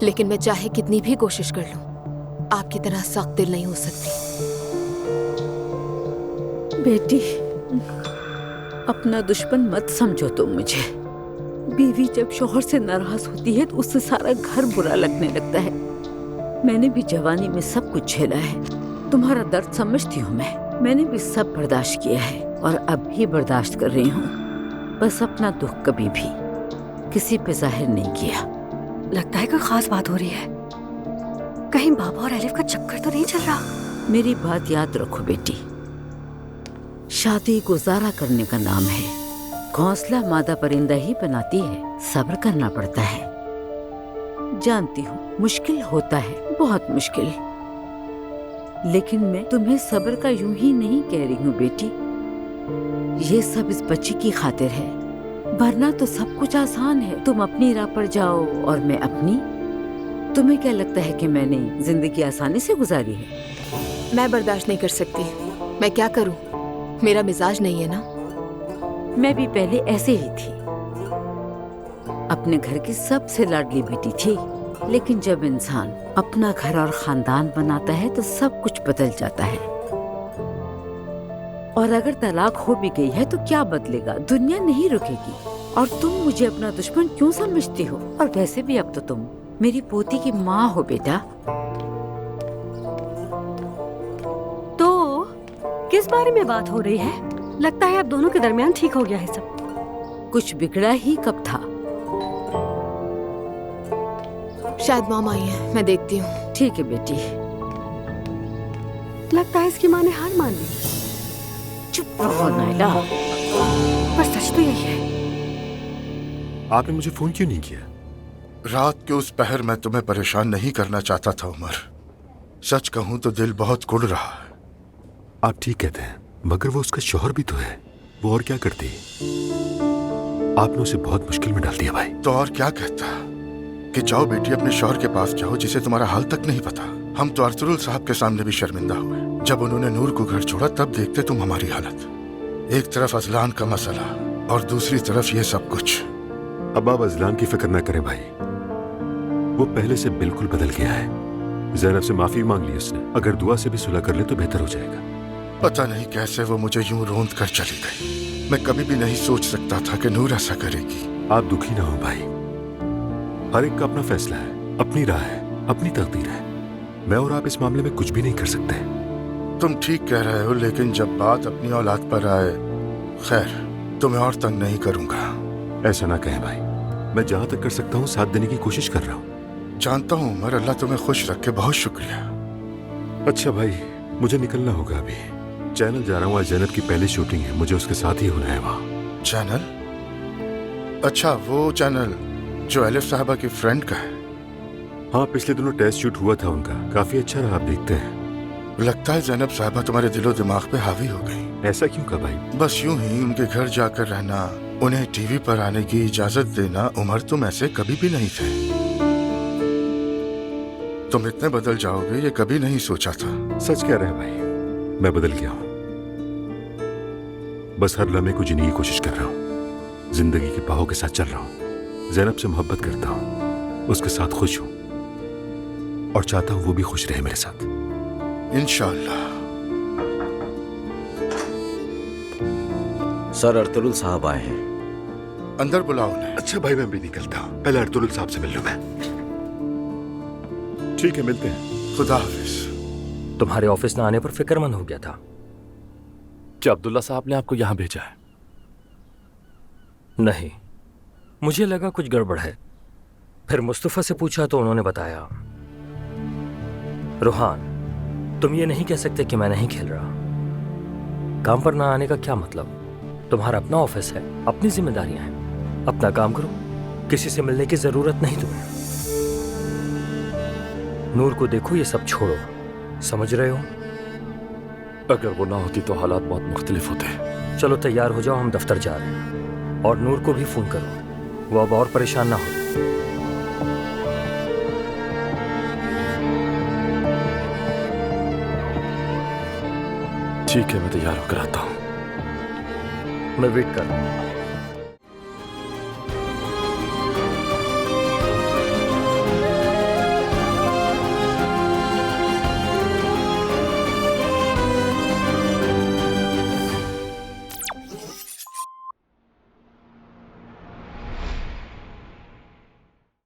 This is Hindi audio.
लेकिन मैं चाहे कितनी भी कोशिश कर लूं, आपकी तरह सख्त दिल नहीं हो सकती। बेटी, अपना दुश्मन मत समझो तुम मुझे। बीवी जब शौहर से नाराज होती है तो उससे सारा घर बुरा लगने लगता है। मैंने भी जवानी में सब कुछ झेला है। तुम्हारा दर्द समझती हूँ मैंने भी सब बर्दाश्त किया है और अब भी बर्दाश्त कर रही हूँ। बस अपना दुख कभी भी किसी पे जाहिर नहीं किया। लगता है कोई खास बात हो रही है। कहीं बाबा और एलिफ का चक्कर तो नहीं चल रहा? मेरी बात याद रखो बेटी, शादी गुजारा करने का नाम है। घोंसला मादा परिंदा ही बनाती है, सब्र करना पड़ता है। जानती हूँ मुश्किल होता है, बहुत मुश्किल, लेकिन मैं तुम्हें सब्र का यूं ही नहीं कह रही हूँ बेटी। ये सब इस बच्ची की खातिर है, वरना तो सब कुछ आसान है। तुम अपनी राह पर जाओ और मैं अपनी। तुम्हें क्या लगता है कि मैंने जिंदगी आसानी से गुजारी है? मैं बर्दाश्त नहीं कर सकती। मैं क्या करूं? मेरा मिजाज नहीं है ना। मैं भी पहले ऐसे ही थी, अपने घर की सबसे लाडली बेटी थी। लेकिन जब इंसान अपना घर और खानदान बनाता है तो सब कुछ बदल जाता है। और अगर तलाक हो भी गई है तो क्या बदलेगा? दुनिया नहीं रुकेगी। और तुम मुझे अपना दुश्मन क्यों समझती हो? और वैसे भी अब तो तुम मेरी पोती की माँ हो बेटा। तो किस बारे में बात हो रही है? लगता है अब दोनों के दरमियान ठीक हो गया है सब। कुछ बिगड़ा ही कब था? शायद मॉम आई है, मैं देखती हूँ। ठीक है बेटी। लगता है इसकी माँ ने हार मान ली। चुप रहो नायला। पर सच तो यही है। आपने मुझे फोन क्यों नहीं किया? रात के उस पहर मैं तुम्हें परेशान नहीं करना चाहता था उमर। सच कहूं तो दिल बहुत कुड़ रहा है। आप ठीक कहते हैं, मगर वो उसका शौहर भी तो है। वो और क्या करती? आपने उसे बहुत मुश्किल में डाल दिया भाई। तो और क्या कहता कि जाओ बेटी अपने शौहर के पास जाओ जिसे तुम्हारा हाल तक नहीं पता। हम तो अर्तुल साहब के सामने भी शर्मिंदा हुए जब उन्होंने नूर को घर छोड़ा। तब देखते तुम हमारी हालत। एक तरफ अजलान का मसला और दूसरी तरफ ये सब कुछ। अब आप अजलान की फिक्र न करें भाई, वो पहले से बिल्कुल बदल गया है। ज़ैनब से माफी मांग ली उसने। अगर दुआ से भी सुलह कर ले तो बेहतर हो जाएगा। पता नहीं कैसे वो मुझे यूं रोंद कर चली गई। मैं कभी भी नहीं सोच सकता था कि नूर ऐसा करेगी। आप दुखी ना हो भाई, हर एक का अपना फैसला है, अपनी राह है, अपनी तकदीर है। मैं और आप इस मामले में कुछ भी नहीं कर सकते। तुम ठीक कह रहे हो, लेकिन जब बात अपनी औलाद पर आए, खैर तुम्हें और तंग नहीं करूंगा। ऐसा ना कहें भाई, मैं जहां तक कर सकता हूँ साथ देने की कोशिश कर रहा हूँ। जानता हूँ उमर, अल्लाह तुम्हें खुश रखे। बहुत शुक्रिया। अच्छा भाई, मुझे निकलना होगा अभी। चैनल जा रहा हूँ, आज जैनब की पहली शूटिंग है, मुझे उसके साथ ही होना है वहाँ। चैनल? अच्छा, वो चैनल जो एलिफ साहबा की फ्रेंड का है। हाँ, पिछले दिनों टेस्ट शूट हुआ था उनका, काफी अच्छा रहा। आप देखते हैं। लगता है ज़ैनब साहबा तुम्हारे दिलो दिमाग पे हावी हो गई। ऐसा क्यों कहा भाई? बस यूं ही उनके घर जाकर रहना, उन्हें टीवी पर आने की इजाजत देना। उमर, तुम ऐसे कभी भी नहीं थे। तुम इतने बदल जाओगे ये कभी नहीं सोचा था। सच कह रहे हैं भाई, मैं बदल गया हूँ। बस हर लम्हे को जीने की कोशिश कर रहा हूँ। जिंदगी के बाहों के साथ चल रहा हूँ। ज़ैनब से मोहब्बत करता हूँ, उसके साथ खुश हूँ और चाहता हूँ वो भी खुश रहे मेरे साथ। इंशाअल्लाह। सर, अर्तुल साहब आए हैं। अंदर बुलाओ उन्हें। अच्छा भाई, मैं भी निकलता हूँ। पहले अर्तुल साहब से मिल लूं मैं। ठीक है, मिलते हैं। खुदा हाफिज। तुम्हारे ऑफिस न आने पर फिक्रमंद हो गया था। क्या अब्दुल्ला साहब ने आपको यहां भेजा है? नहीं, मुझे लगा कुछ गड़बड़ है। फिर मुस्तफा से पूछा तो उन्होंने बताया। रूहान, तुम ये नहीं कह सकते कि मैं नहीं खेल रहा। काम पर ना आने का क्या मतलब? तुम्हारा अपना ऑफिस है, अपनी जिम्मेदारियां हैं। अपना काम करो, किसी से मिलने की जरूरत नहीं तुम्हें। नूर को देखो, ये सब छोड़ो। समझ रहे हो? अगर वो ना होती तो हालात बहुत मुख्तलिफ होते। चलो तैयार हो जाओ, हम दफ्तर जा रहे हैं। और नूर को भी फोन करो, वो अब और परेशान ना हो। ठीक है, मैं तैयार होकर आता हूं। मैं वेट कर रहा हूं।